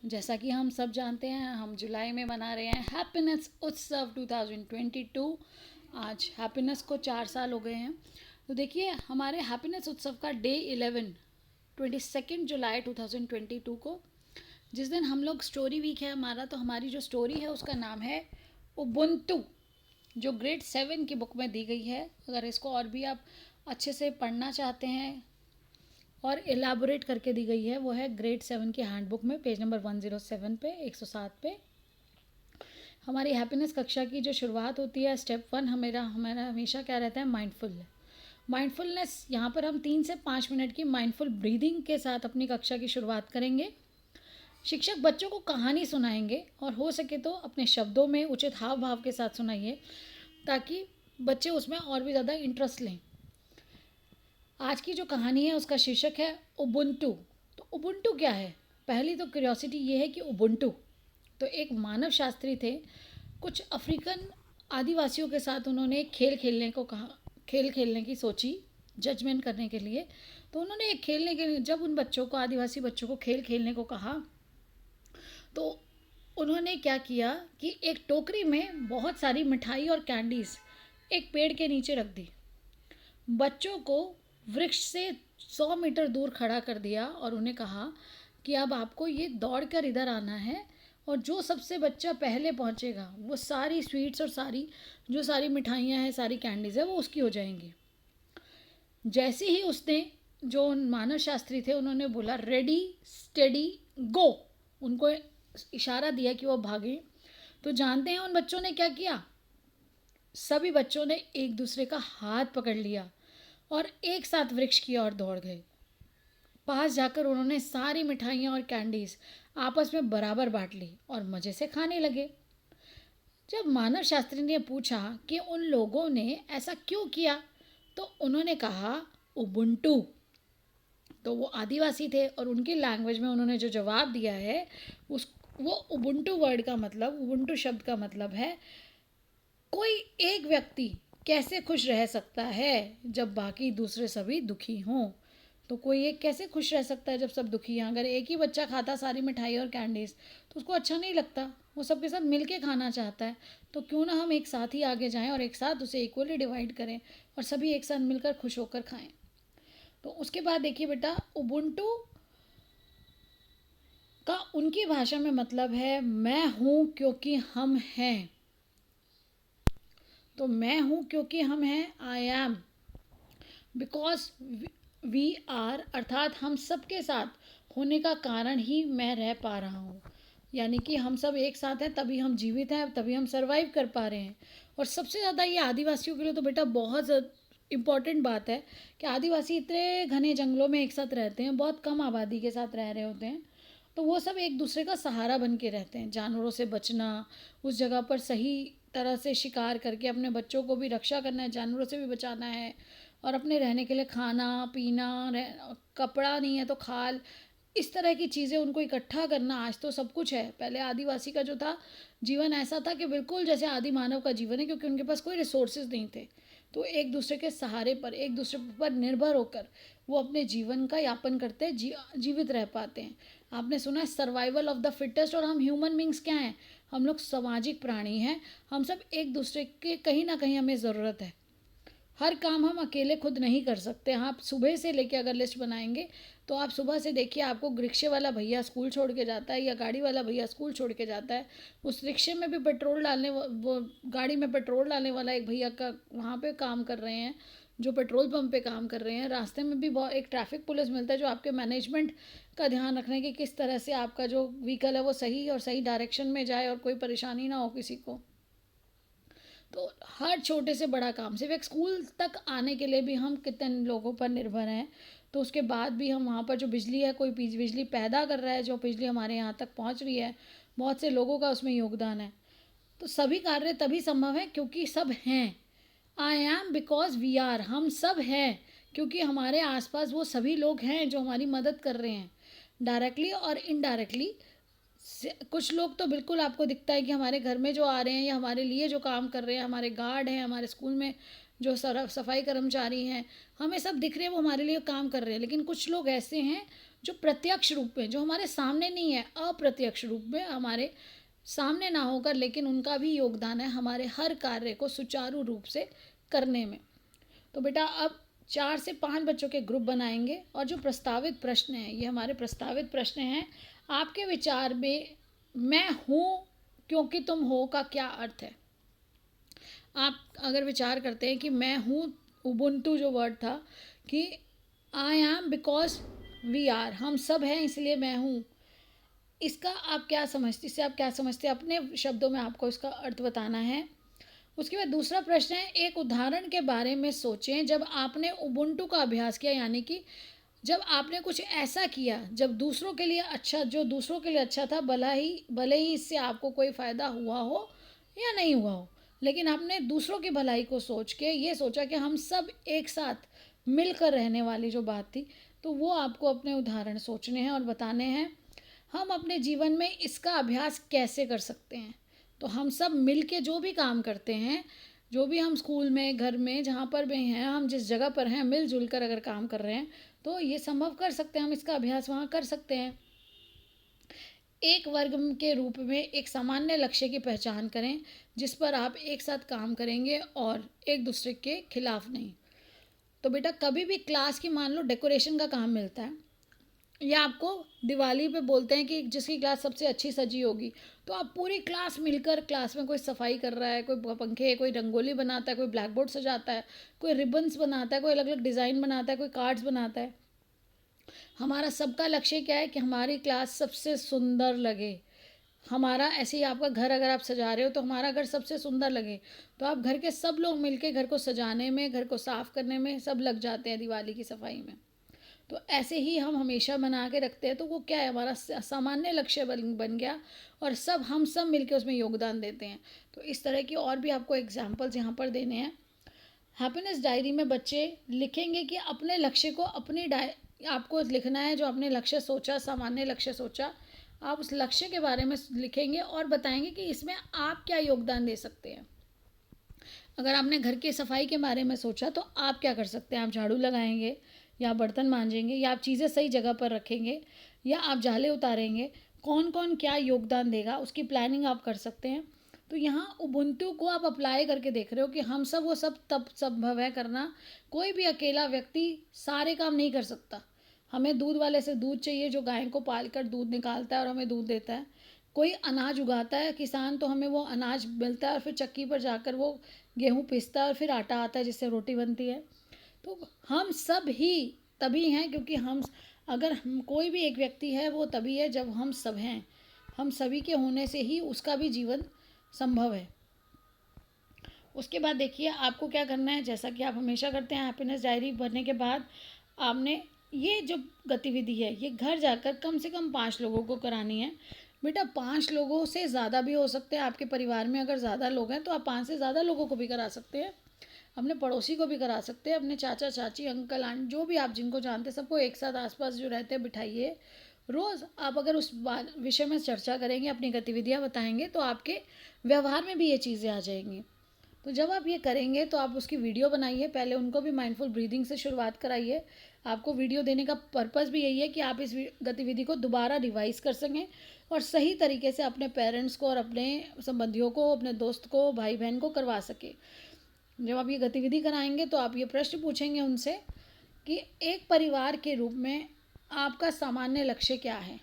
जैसा कि हम सब जानते हैं, हम जुलाई में मना रहे हैं हैप्पीनेस उत्सव 2022। आज हैप्पीनेस को 4 साल हो गए हैं। तो देखिए, हमारे हैप्पीनेस उत्सव का डे 11 22 जुलाई 2022 को, जिस दिन हम लोग स्टोरी वीक है हमारा, तो हमारी जो स्टोरी है उसका नाम है उबुंटू, जो ग्रेड 7 की बुक में दी गई है। अगर इसको और भी आप अच्छे से पढ़ना चाहते हैं और एलाबोरेट करके दी गई है, वो है ग्रेड 7 की हैंडबुक में, पेज नंबर 107 पे, 107 पे। हमारी हैप्पीनेस कक्षा की जो शुरुआत होती है, स्टेप 1 हमारा हमारा हमेशा क्या रहता है, माइंडफुलनेस। यहाँ पर हम 3 से 5 मिनट की माइंडफुल ब्रीदिंग के साथ अपनी कक्षा की शुरुआत करेंगे। शिक्षक बच्चों को कहानी सुनाएंगे और हो सके तो अपने शब्दों में उचित हाव भाव के साथ सुनाइए, ताकि बच्चे उसमें और भी ज़्यादा इंटरेस्ट लें। आज की जो कहानी है उसका शीर्षक है उबुंटू। तो उबुंटू क्या है? पहली तो क्यूरियोसिटी ये है कि उबुंटू तो एक मानव शास्त्री थे। कुछ अफ्रीकन आदिवासियों के साथ उन्होंने एक खेल खेलने को कहा, खेल खेलने की सोची जजमेंट करने के लिए। तो उन्होंने एक खेलने के लिए, जब उन बच्चों को, आदिवासी बच्चों को खेल खेलने को कहा, तो उन्होंने क्या किया कि एक टोकरी में बहुत सारी मिठाई और कैंडीज़ एक पेड़ के नीचे रख दी। बच्चों को वृक्ष से 100 मीटर दूर खड़ा कर दिया और उन्हें कहा कि अब आपको ये दौड़ कर इधर आना है, और जो सबसे बच्चा पहले पहुंचेगा वो सारी स्वीट्स और सारी मिठाइयाँ हैं, सारी कैंडीज़ है, वो उसकी हो जाएंगी। जैसे ही उसने, जो मानव शास्त्री थे, उन्होंने बोला रेडी स्टेडी गो, उनको इशारा दिया कि वो भागे, तो जानते हैं उन बच्चों ने क्या किया? सभी बच्चों ने एक दूसरे का हाथ पकड़ लिया और एक साथ वृक्ष की ओर दौड़ गए। पास जाकर उन्होंने सारी मिठाइयाँ और कैंडीज आपस में बराबर बांट ली और मज़े से खाने लगे। जब मानव शास्त्री ने पूछा कि उन लोगों ने ऐसा क्यों किया, तो उन्होंने कहा उबुंटू। तो वो आदिवासी थे और उनकी लैंग्वेज में उन्होंने जो जवाब दिया है, उस वो उबुंटू वर्ड का मतलब, उबुंटू शब्द का मतलब है, कोई एक व्यक्ति कैसे खुश रह सकता है जब बाकी दूसरे सभी दुखी हों। तो कोई एक कैसे खुश रह सकता है जब सब दुखी हैं? अगर एक ही बच्चा खाता सारी मिठाई और कैंडीज़, तो उसको अच्छा नहीं लगता, वो सबके साथ मिल के खाना चाहता है। तो क्यों ना हम एक साथ ही आगे जाएं और एक साथ उसे इक्वली डिवाइड करें और सभी एक साथ मिलकर खुश होकर खाएं। तो उसके बाद देखिए बेटा, उबुंटू का उनकी भाषा में मतलब है मैं हूँ क्योंकि हम हैं। तो मैं हूँ क्योंकि हम हैं, I am because we are, अर्थात हम सबके साथ होने का कारण ही मैं रह पा रहा हूँ। यानी कि हम सब एक साथ हैं, तभी हम जीवित हैं, तभी हम सरवाइव कर पा रहे हैं। और सबसे ज़्यादा ये आदिवासियों के लिए तो बेटा बहुत इम्पॉर्टेंट बात है कि आदिवासी इतने घने जंगलों में एक साथ रहते हैं, बहुत कम आबादी के साथ रह रहे होते हैं। तो वो सब एक दूसरे का सहारा बन के रहते हैं। जानवरों से बचना, उस जगह पर सही तरह से शिकार करके अपने बच्चों को भी रक्षा करना है, जानवरों से भी बचाना है, और अपने रहने के लिए खाना पीना, कपड़ा नहीं है तो खाल, इस तरह की चीज़ें उनको इकट्ठा करना। आज तो सब कुछ है, पहले आदिवासी का जो था जीवन ऐसा था कि बिल्कुल जैसे आदि मानव का जीवन है, क्योंकि उनके पास कोई रिसोर्सेज नहीं थे। तो एक दूसरे के सहारे पर, एक दूसरे पर निर्भर होकर वो अपने जीवन का यापन करते हैं, जीवित रह पाते हैं। आपने सुना है सर्वाइवल ऑफ द फिटेस्ट, और हम ह्यूमन बींग्स क्या हैं? हम लोग सामाजिक प्राणी हैं। हम सब एक दूसरे के कहीं ना कहीं हमें ज़रूरत है। हर काम हम अकेले खुद नहीं कर सकते। हाँ, आप सुबह से लेके अगर लिस्ट बनाएंगे, तो आप सुबह से देखिए, आपको रिक्शे वाला भैया स्कूल छोड़ के जाता है या गाड़ी वाला भैया स्कूल छोड़ के जाता है। उस रिक्शे में भी पेट्रोल डालने, वो गाड़ी में पेट्रोल डालने वाला एक भैया का वहाँ पे काम कर रहे हैं, जो पेट्रोल पंप पे काम कर रहे हैं। रास्ते में भी बहुत एक ट्रैफिक पुलिस मिलता है, जो आपके मैनेजमेंट का ध्यान रखने की किस तरह से आपका जो व्हीकल है वो सही और सही डायरेक्शन में जाए और कोई परेशानी ना हो किसी को। तो हर छोटे से बड़ा काम, सिर्फ एक स्कूल तक आने के लिए भी हम कितने लोगों पर निर्भर हैं। तो उसके बाद भी हम वहाँ पर जो बिजली है, कोई बिजली पैदा कर रहा है, जो बिजली हमारे यहाँ तक पहुँच रही है, बहुत से लोगों का उसमें योगदान है। तो सभी कार्य तभी संभव है क्योंकि सब हैं। I am because we are, हम सब हैं क्योंकि हमारे आसपास वो सभी लोग हैं जो हमारी मदद कर रहे हैं, डायरेक्टली और इनडायरेक्टली। कुछ लोग तो बिल्कुल आपको दिखता है कि हमारे घर में जो आ रहे हैं या हमारे लिए जो काम कर रहे हैं, हमारे गार्ड हैं, हमारे स्कूल में जो सफाई कर्मचारी हैं, हमें सब दिख रहे हैं वो हमारे लिए काम कर रहे हैं। लेकिन कुछ लोग ऐसे हैं जो प्रत्यक्ष रूप में, जो हमारे सामने नहीं है, अप्रत्यक्ष रूप में हमारे सामने ना होकर, लेकिन उनका भी योगदान है हमारे हर कार्य को सुचारू रूप से करने में। तो बेटा अब 4 से 5 बच्चों के ग्रुप बनाएंगे और जो प्रस्तावित प्रश्न हैं, ये हमारे प्रस्तावित प्रश्न हैं। आपके विचार में मैं हूँ क्योंकि तुम हो का क्या अर्थ है? आप अगर विचार करते हैं कि मैं हूँ, उबुंटू जो वर्ड था कि I am because we are, हम सब हैं इसलिए मैं हूँ, इसका आप क्या समझते, इससे आप क्या समझते हैं? अपने शब्दों में आपको इसका अर्थ बताना है। उसके बाद दूसरा प्रश्न है, एक उदाहरण के बारे में सोचें जब आपने उबुंटू का अभ्यास किया, यानी कि जब आपने कुछ ऐसा किया जब दूसरों के लिए अच्छा, जो दूसरों के लिए अच्छा था, भले ही इससे आपको कोई फ़ायदा हुआ हो या नहीं हुआ हो, लेकिन आपने दूसरों की भलाई को सोच के ये सोचा कि हम सब एक साथ मिलकर रहने वाली जो बात थी, तो वो आपको अपने उदाहरण सोचने हैं और बताने हैं। हम अपने जीवन में इसका अभ्यास कैसे कर सकते हैं? तो हम सब मिल के जो भी काम करते हैं, जो भी हम स्कूल में, घर में, जहाँ पर भी हैं, हम जिस जगह पर हैं, मिलजुल कर अगर काम कर रहे हैं तो ये संभव कर सकते हैं, हम इसका अभ्यास वहाँ कर सकते हैं। एक वर्ग के रूप में एक सामान्य लक्ष्य की पहचान करें जिस पर आप एक साथ काम करेंगे और एक दूसरे के खिलाफ नहीं। तो बेटा कभी भी क्लास की मान लो डेकोरेशन का काम मिलता है, या आपको दिवाली पे बोलते हैं कि जिसकी क्लास सबसे अच्छी सजी होगी, तो आप पूरी क्लास मिलकर, क्लास में कोई सफाई कर रहा है, कोई पंखे, कोई रंगोली बनाता है, कोई ब्लैक बोर्ड सजाता है, कोई रिबन्स बनाता है, कोई अलग अलग डिज़ाइन बनाता है, कोई कार्ड्स बनाता है। हमारा सबका लक्ष्य क्या है कि हमारी क्लास सबसे सुंदर लगे। हमारा ऐसे ही आपका घर अगर आप सजा रहे हो तो हमारा घर सबसे सुंदर लगे, तो आप घर के सब लोग मिलके घर को सजाने में, घर को साफ़ करने में सब लग जाते हैं दिवाली की सफाई में। तो ऐसे ही हम हमेशा बना के रखते हैं, तो वो क्या है, हमारा सामान्य लक्ष्य बन गया और हम सब मिलके उसमें योगदान देते हैं। तो इस तरह की और भी आपको एग्जाम्पल्स यहाँ पर देने हैं। हैप्पीनेस डायरी में बच्चे लिखेंगे कि अपने लक्ष्य को, आपको लिखना है जो आपने लक्ष्य सोचा, सामान्य लक्ष्य सोचा, आप उस लक्ष्य के बारे में लिखेंगे और बताएंगे कि इसमें आप क्या योगदान दे सकते हैं। अगर आपने घर की सफाई के बारे में सोचा तो आप क्या कर सकते हैं? आप झाड़ू लगाएंगे, या बर्तन मांजेंगे, या आप चीज़ें सही जगह पर रखेंगे, या आप जाले उतारेंगे। कौन कौन क्या योगदान देगा उसकी प्लानिंग आप कर सकते हैं। तो यहाँ उबुंटू को आप अप्लाई करके देख रहे हो कि हम सब वो सब तब संभव है करना। कोई भी अकेला व्यक्ति सारे काम नहीं कर सकता। हमें दूध वाले से दूध चाहिए जो गाय को पाल कर दूध निकालता है और हमें दूध देता है। कोई अनाज उगाता है किसान, तो हमें वो अनाज मिलता है और फिर चक्की पर जाकर वो गेहूँ पीसता है और फिर आटा आता है जिससे रोटी बनती है। तो हम सब ही तभी हैं क्योंकि हम कोई भी एक व्यक्ति है वो तभी है जब हम सब हैं। हम सभी के होने से ही उसका भी जीवन संभव है। उसके बाद देखिए आपको क्या करना है, जैसा कि आप हमेशा करते हैं। हैप्पीनेस डायरी भरने के बाद आपने ये जो गतिविधि है ये घर जाकर कम से कम 5 लोगों को करानी है। बेटा 5 लोगों से ज़्यादा भी हो सकते हैं। आपके परिवार में अगर ज़्यादा लोग हैं तो आप 5 से ज़्यादा लोगों को भी करा सकते हैं। अपने पड़ोसी को भी करा सकते हैं, अपने चाचा चाची, अंकल आंटी, जो भी आप जिनको जानते हैं सबको एक साथ आसपास जो रहते हैं बिठाइए। रोज़ आप अगर उस विषय में चर्चा करेंगे, अपनी गतिविधियाँ बताएंगे, तो आपके व्यवहार में भी ये चीज़ें आ जाएंगी। तो जब आप ये करेंगे तो आप उसकी वीडियो बनाइए। पहले उनको भी माइंडफुल ब्रीदिंग से शुरुआत कराइए। आपको वीडियो देने का पर्पज़ भी यही है कि आप इस गतिविधि को दोबारा रिवाइज कर सकें और सही तरीके से अपने पेरेंट्स को और अपने संबंधियों को, अपने दोस्त को, भाई बहन को करवा सके। जब आप ये गतिविधि कराएंगे तो आप ये प्रश्न पूछेंगे उनसे कि एक परिवार के रूप में आपका सामान्य लक्ष्य क्या है।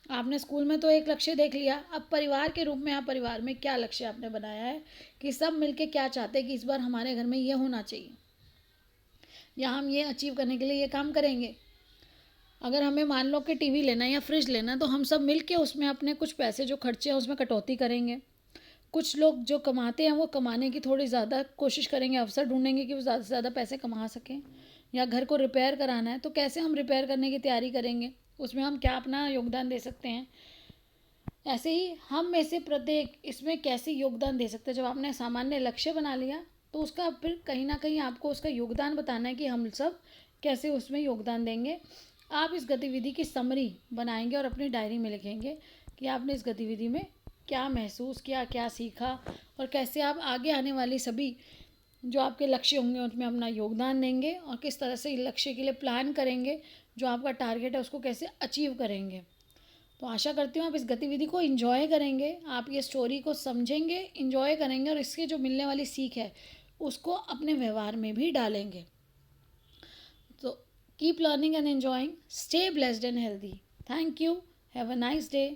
आपने स्कूल में तो एक लक्ष्य देख लिया, अब परिवार के रूप में आप परिवार में क्या लक्ष्य आपने बनाया है कि सब मिलके क्या चाहते हैं कि इस बार हमारे घर में ये होना चाहिए, या हम ये अचीव करने के लिए ये काम करेंगे। अगर हमें मान लो कि टीवी लेना है या फ्रिज लेना है तो हम सब मिलके उसमें अपने कुछ पैसे जो खर्चे हैं उसमें कटौती करेंगे। कुछ लोग जो कमाते हैं वो कमाने की थोड़ी ज़्यादा कोशिश करेंगे, अवसर ढूंढेंगे कि वो ज़्यादा से ज़्यादा पैसे कमा सकें। या घर को रिपेयर कराना है तो कैसे हम रिपेयर करने की तैयारी करेंगे, उसमें हम क्या अपना योगदान दे सकते हैं। ऐसे ही हम में से प्रत्येक इसमें कैसे योगदान दे सकते हैं। जब आपने सामान्य लक्ष्य बना लिया तो उसका फिर कहीं ना कहीं आपको उसका योगदान बताना है कि हम सब कैसे उसमें योगदान देंगे। आप इस गतिविधि की समरी बनाएंगे और अपनी डायरी में लिखेंगे कि आपने इस गतिविधि में क्या महसूस किया, क्या सीखा और कैसे आप आगे आने वाली सभी जो आपके लक्ष्य होंगे उसमें अपना योगदान देंगे और किस तरह से लक्ष्य के लिए प्लान करेंगे, जो आपका टारगेट है उसको कैसे अचीव करेंगे। तो आशा करती हूँ आप इस गतिविधि को एंजॉय करेंगे, आप ये स्टोरी को समझेंगे, एंजॉय करेंगे और इसके जो मिलने वाली सीख है उसको अपने व्यवहार में भी डालेंगे। तो keep learning and enjoying, stay blessed and healthy. Thank you, have a nice day.